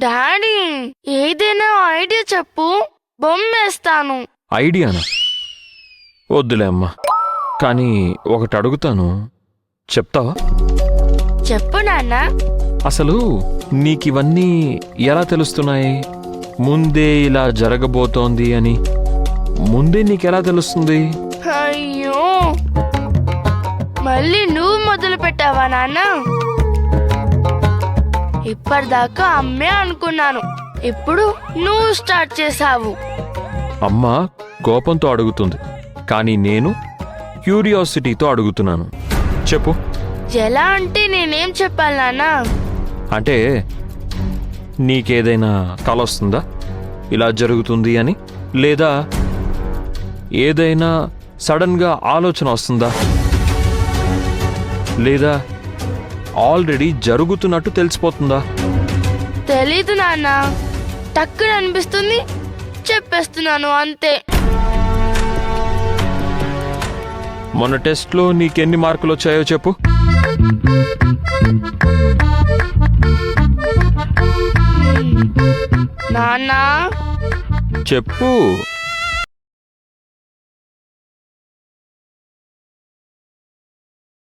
Daddy ఏదైనా idea చెప్పు, బొమ్మేస్తాను. ఐడియానా? వద్దులే అమ్మా, కానీ ఒకటి అడుగుతాను, చెప్తావా? చెప్పు నాన్న. అసలు నీకివన్నీ ఎలా తెలుస్తున్నాయి? ముందే ఇలా జరగబోతోంది అని ముందే నీకెలా తెలుస్తుంది? అయ్యో, మళ్ళీ నువ్వు మొదలు పెట్టావా నాన్న? ఇప్పటిదాకా అమ్మే అనుకున్నాను, ఇప్పుడు నువ్వు స్టార్ట్ చేసావు. అమ్మ కోపంతో అడుగుతుంది, కానీ నేను క్యూరియాసిటీతో అడుగుతున్నాను. చెప్పు. ఎలా అంటే నేనేం చెప్పాలి నాన్న? అంటే నీకేదైనా కల వస్తుందా ఇలా జరుగుతుంది అని? లేదా ఏదైనా సడన్గా ఆలోచన వస్తుందా? లేదా ఆల్రెడీ జరుగుతున్నట్టు తెలిసిపోతుందా? తెలీదు నాన్న, టక్కున అనిపిస్తుంది, చెప్పేస్తున్నాను అంతే. మొన్న టెస్ట్లో నీకెన్ని మార్కులు వచ్చాయో చెప్పు. నాన్న చెప్పు.